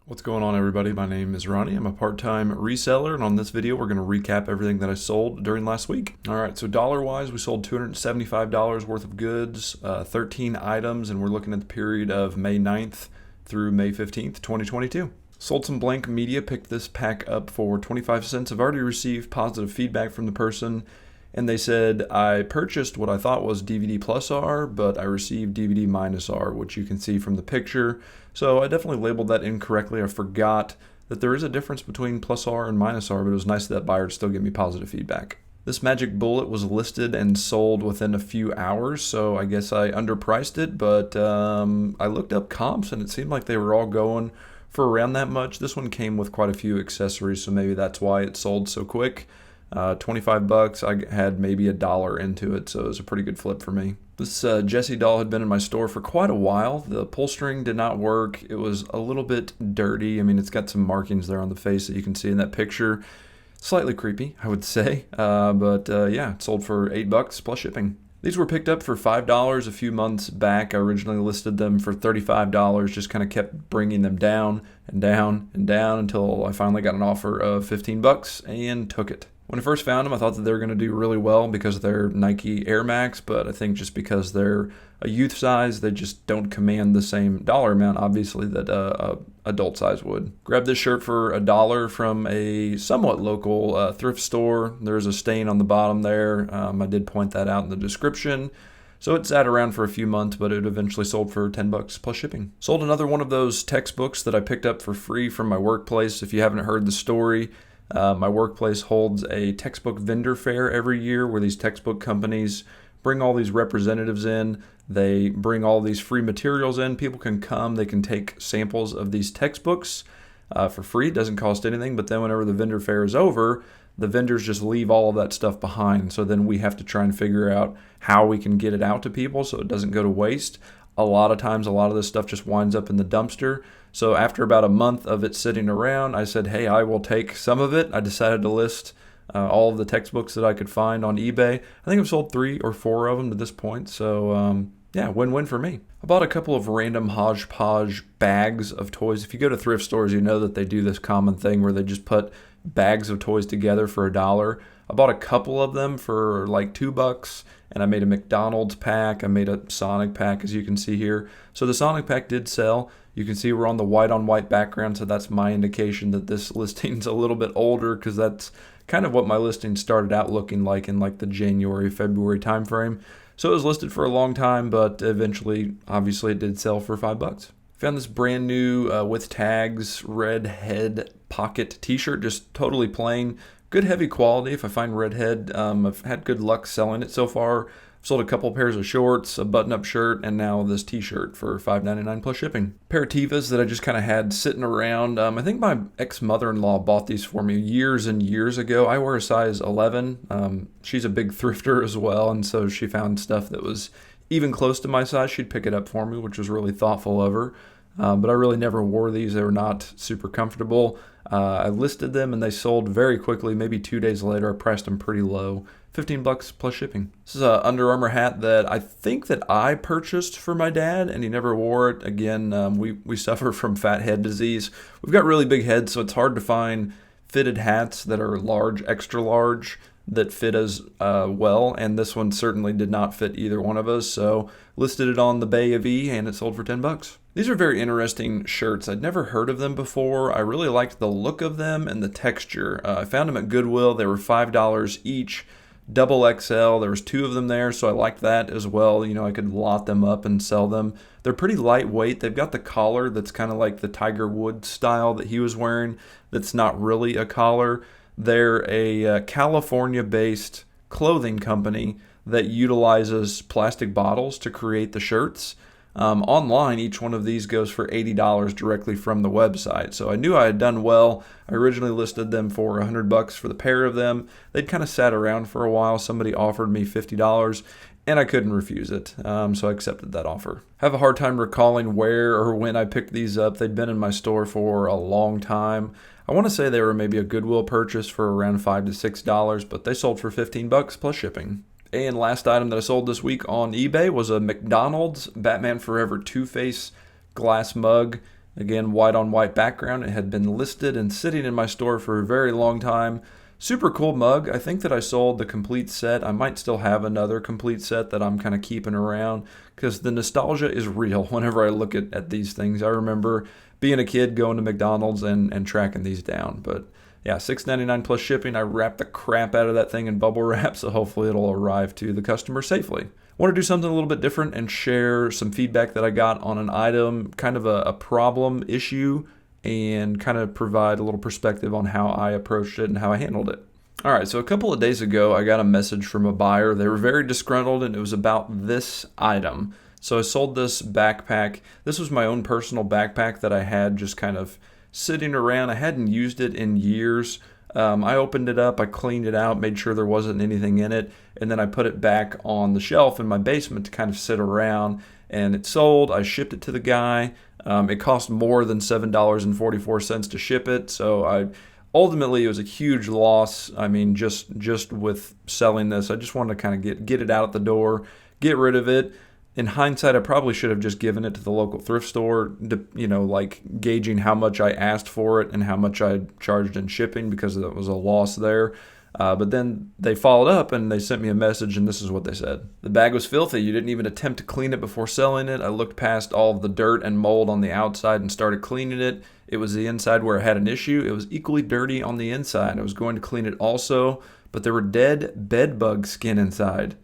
What's going on, everybody? My name is Ronnie. I'm a part-time reseller, and on this video we're going to recap everything that I sold during last week. Alright, so dollar-wise we sold $275 worth of goods, 13 items, and we're looking at the period of May 9th through May 15th, 2022. Sold some blank media, picked this pack up for 25 cents. I've already received positive feedback from the person, and they said I purchased what I thought was DVD plus R, but I received DVD minus R, which you can see from the picture. So I definitely labeled that incorrectly. I forgot that there is a difference between plus R and minus R, but it was nice that buyer still gave me positive feedback. This Magic Bullet was listed and sold within a few hours, so I guess I underpriced it, but I looked up comps and it seemed like they were all going for around that much. This one came with quite a few accessories, so maybe that's why it sold so quick. 25 bucks, I had maybe $1 into it, so it was a pretty good flip for me. This Jessie doll had been in my store for quite a while. The pull string did not work. It was a little bit dirty. I mean, it's got some markings there on the face that you can see in that picture. Slightly creepy, I would say, but yeah, it sold for $8 plus shipping. These were picked up for $5 a few months back. I originally listed them for $35, just kind of kept bringing them down and down and down until I finally got an offer of $15 and took it. When I first found them, I thought that they were going to do really well because they're Nike Air Max, but I think just because they're a youth size, they just don't command the same dollar amount, obviously, that a adult size would. Grabbed this shirt for $1 from a somewhat local thrift store. There's a stain on the bottom there. I did point that out in the description. So it sat around for a few months, but it eventually sold for $10 plus shipping. Sold another one of those textbooks that I picked up for free from my workplace. If you haven't heard the story, my workplace holds a textbook vendor fair every year where these textbook companies bring all these representatives in. They bring all these free materials in. People can come. They can take samples of these textbooks for free. It doesn't cost anything. But then whenever the vendor fair is over, the vendors just leave all of that stuff behind. So then we have to try and figure out how we can get it out to people so it doesn't go to waste. A lot of times, a lot of this stuff just winds up in the dumpster. So after about a month of it sitting around, I said, hey, I will take some of it. I decided to list all of the textbooks that I could find on eBay. I think I've sold 3 or 4 of them to this point. So yeah, win-win for me. I bought a couple of random hodgepodge bags of toys. If you go to thrift stores, you know that they do this common thing where they just put bags of toys together for $1. I bought a couple of them for like $2, and I made a McDonald's pack. I made a Sonic pack, as you can see here. So the Sonic pack did sell. You can see we're on the white-on-white background, so that's my indication that this listing's a little bit older because that's kind of what my listing started out looking like in like the January, February timeframe. So it was listed for a long time, but eventually, obviously, it did sell for $5. Found this brand new with tags red head pocket t-shirt, just totally plain. Good heavy quality. If I find redhead, I've had good luck selling it so far. I've sold a couple pairs of shorts, a button-up shirt, and now this t-shirt for $5.99 plus shipping. Pair of Tevas that I just kind of had sitting around. I think my ex-mother-in-law bought these for me years and years ago. I wear a size 11. She's a big thrifter as well, and so she found stuff that was even close to my size. She'd pick it up for me, which was really thoughtful of her. But I really never wore these. They were not super comfortable. I listed them and they sold very quickly. Maybe 2 days later, I priced them pretty low. $15 plus shipping. This is an Under Armour hat that I think that I purchased for my dad, and he never wore it. Again, we suffer from fat head disease. We've got really big heads, so it's hard to find fitted hats that are large, extra large, that fit us well, and this one certainly did not fit either one of us, so listed it on the Bay of E, and it sold for $10. These are very interesting shirts. I'd never heard of them before. I really liked the look of them and the texture. I found them at Goodwill. They were $5 each, double XL. There was 2 of them there, so I liked that as well. You know, I could lot them up and sell them. They're pretty lightweight. They've got the collar that's kind of like the Tiger Woods style that he was wearing that's not really a collar. They're a California-based clothing company that utilizes plastic bottles to create the shirts. Online, each one of these goes for $80 directly from the website. So I knew I had done well. I originally listed them for $100 for the pair of them. They'd kind of sat around for a while. Somebody offered me $50, and I couldn't refuse it. So I accepted that offer. I have a hard time recalling where or when I picked these up. They'd been in my store for a long time. I want to say they were maybe a Goodwill purchase for around $5 to $6, but they sold for $15 plus shipping. And last item that I sold this week on eBay was a McDonald's Batman Forever Two-Face glass mug. Again, white on white background. It had been listed and sitting in my store for a very long time. Super cool mug. I think that I sold the complete set. I might still have another complete set that I'm kind of keeping around because the nostalgia is real whenever I look at these things. I remember being a kid going to McDonald's and tracking these down. But yeah, $6.99 plus shipping. I wrapped the crap out of that thing in bubble wrap, so hopefully it'll arrive to the customer safely. I want to do something a little bit different and share some feedback that I got on an item, kind of a problem issue, and kind of provide a little perspective on how I approached it and how I handled it. All right, so a couple of days ago, I got a message from a buyer. They were very disgruntled, and it was about this item. So I sold this backpack. This was my own personal backpack that I had just kind of sitting around. I hadn't used it in years. I opened it up, I cleaned it out, made sure there wasn't anything in it, and then I put it back on the shelf in my basement to kind of sit around, and it sold. I shipped it to the guy. It cost more than $7.44 to ship it, so ultimately it was a huge loss. I mean, just with selling this, I just wanted to kind of get it out the door, get rid of it. In hindsight, I probably should have just given it to the local thrift store, like gauging how much I asked for it and how much I charged in shipping because that was a loss there. But then they followed up and they sent me a message, and this is what they said. The bag was filthy. You didn't even attempt to clean it before selling it. I looked past all of the dirt and mold on the outside and started cleaning it. It was the inside where I had an issue. It was equally dirty on the inside. I was going to clean it also, but there were dead bed bug skin inside.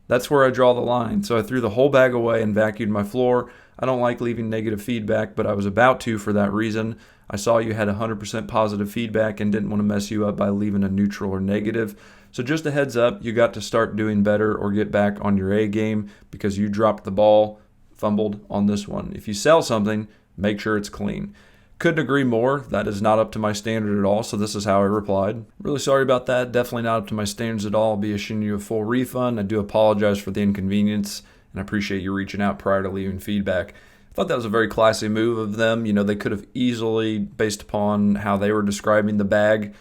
That's where I draw the line. So I threw the whole bag away and vacuumed my floor. I don't like leaving negative feedback, but I was about to for that reason. I saw you had 100% positive feedback and didn't want to mess you up by leaving a neutral or negative. So just a heads up, you got to start doing better or get back on your A game because you dropped the ball, fumbled on this one. If you sell something, make sure it's clean. Couldn't agree more. That is not up to my standard at all, so this is how I replied. Really sorry about that. Definitely not up to my standards at all. I'll be issuing you a full refund. I do apologize for the inconvenience, and I appreciate you reaching out prior to leaving feedback. I thought that was a very classy move of them. They could have easily, based upon how they were describing the bag,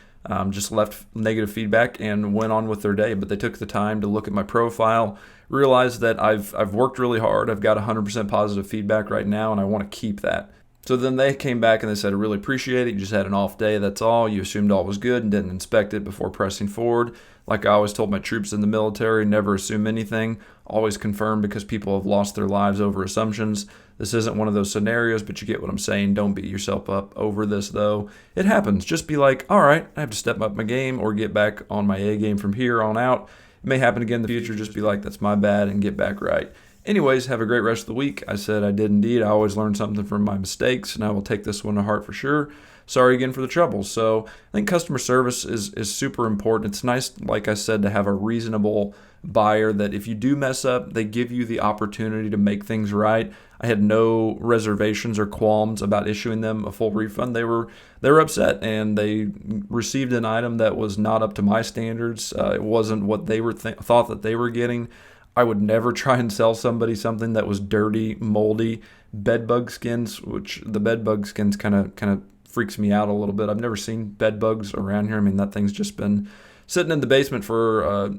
just left negative feedback and went on with their day. But they took the time to look at my profile, realized that I've worked really hard. I've got 100% positive feedback right now, and I want to keep that. So then they came back and they said, I really appreciate it. You just had an off day, that's all. You assumed all was good and didn't inspect it before pressing forward. Like I always told my troops in the military, never assume anything. Always confirm because people have lost their lives over assumptions. This isn't one of those scenarios, but you get what I'm saying. Don't beat yourself up over this, though. It happens. Just be like, all right, I have to step up my game or get back on my A game from here on out. It may happen again in the future. Just be like, that's my bad, and get back right. Anyways, have a great rest of the week. I said I did indeed. I always learn something from my mistakes, and I will take this one to heart for sure. Sorry again for the trouble. So I think customer service is super important. It's nice, like I said, to have a reasonable buyer that if you do mess up, they give you the opportunity to make things right. I had no reservations or qualms about issuing them a full refund. They were upset, and they received an item that was not up to my standards. It wasn't what they were thought that they were getting. I would never try and sell somebody something that was dirty, moldy, bed bug skins, which the bed bug skins kind of freaks me out a little bit. I've never seen bed bugs around here. I mean, that thing's just been sitting in the basement for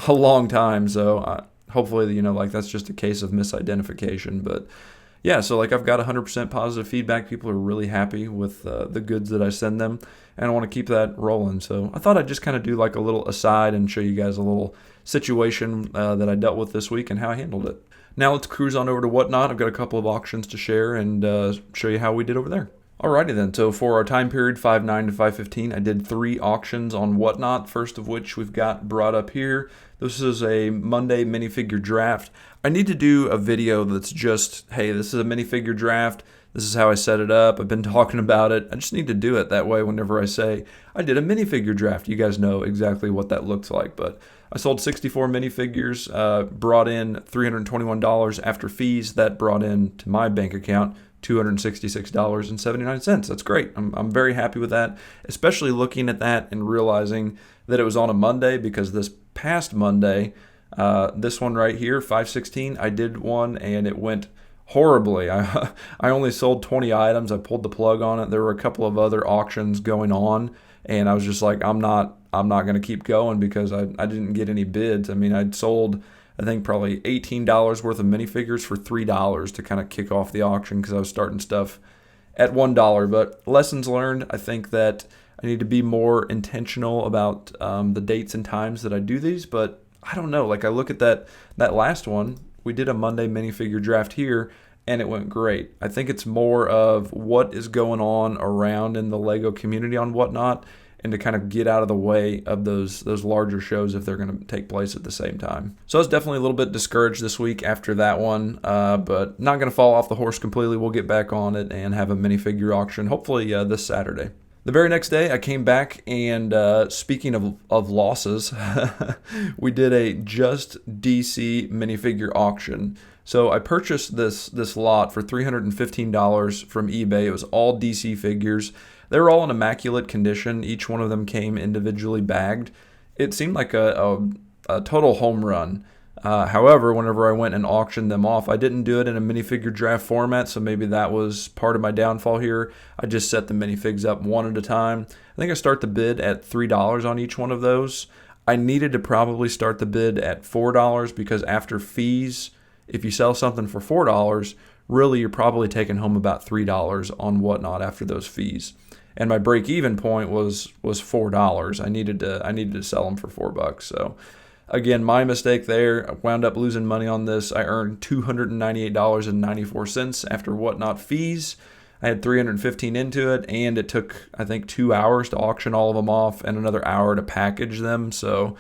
a long time. So hopefully, that's just a case of misidentification. But yeah, so I've got 100% positive feedback. People are really happy with the goods that I send them, and I want to keep that rolling. So I thought I'd just kind of do a little aside and show you guys a little situation that I dealt with this week and how I handled it. Now let's cruise on over to Whatnot. I've got a couple of auctions to share and show you how we did over there. Alrighty then, so for our time period, 5/9 to 5/15, I did 3 auctions on Whatnot, first of which we've got brought up here. This is a Monday minifigure draft. I need to do a video that's just, hey, this is a minifigure draft. This is how I set it up. I've been talking about it. I just need to do it that way whenever I say I did a minifigure draft. You guys know exactly what that looks like. But I sold 64 minifigures, brought in $321 after fees. That brought in to my bank account $266.79. That's great. I'm very happy with that, especially looking at that and realizing that it was on a Monday, because this past Monday, this one right here, 5/16, I did one and it went horribly. I only sold 20 items. I pulled the plug on it. There were a couple of other auctions going on, and I was just like, I'm not going to keep going because I didn't get any bids. I mean, I'd sold, I think, probably $18 worth of minifigures for $3 to kind of kick off the auction because I was starting stuff at $1. But lessons learned, I think that I need to be more intentional about the dates and times that I do these. But I don't know. Like I look at that last one, we did a Monday minifigure draft here, and it went great. I think it's more of what is going on around in the Lego community on Whatnot, and to kind of get out of the way of those larger shows if they're going to take place at the same time. So I was definitely a little bit discouraged this week after that one, but not going to fall off the horse completely. We'll get back on it and have a minifigure auction, hopefully this Saturday. The very next day, I came back, and speaking of losses, we did a Just DC minifigure auction. So I purchased this lot for $315 from eBay. It was all DC figures. They were all in immaculate condition. Each one of them came individually bagged. It seemed like a total home run. However, whenever I went and auctioned them off, I didn't do it in a minifigure draft format, so maybe that was part of my downfall here. I just set the minifigs up one at a time. I think I start the bid at $3 on each one of those. I needed to probably start the bid at $4 because after fees, if you sell something for $4, really you're probably taking home about $3 on Whatnot after those fees. And my break-even point was $4. I needed to sell them for $4. So again, my mistake there. I wound up losing money on this. I earned $298.94 after Whatnot fees. I had $315 into it, and it took, I think, 2 hours to auction all of them off and another hour to package them. So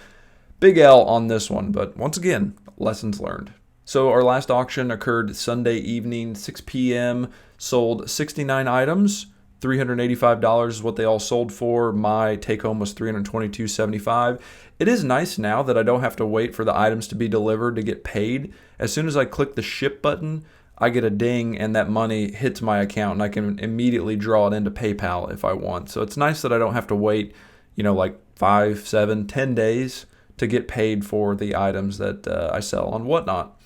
big L on this one, but once again, lessons learned. So our last auction occurred Sunday evening, 6 p.m., sold 69 items. $385 is what they all sold for. My take home was $322.75. It is nice now that I don't have to wait for the items to be delivered to get paid. As soon as I click the ship button, I get a ding and that money hits my account, and I can immediately draw it into PayPal if I want. So it's nice that I don't have to wait, like 5, 7, 10 days to get paid for the items that I sell on Whatnot.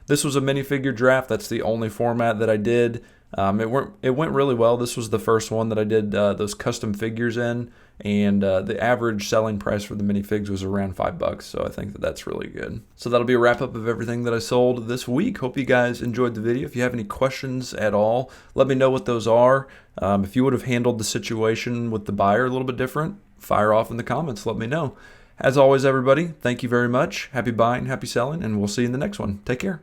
This was a minifigure draft. That's the only format that I did. It went really well. This was the first one that I did those custom figures in, and the average selling price for the minifigs was around $5. So I think that's really good. So that'll be a wrap up of everything that I sold this week. Hope you guys enjoyed the video. If you have any questions at all, let me know what those are. If you would have handled the situation with the buyer a little bit different, fire off in the comments. Let me know. As always, everybody, thank you very much. Happy buying, happy selling, and we'll see you in the next one. Take care.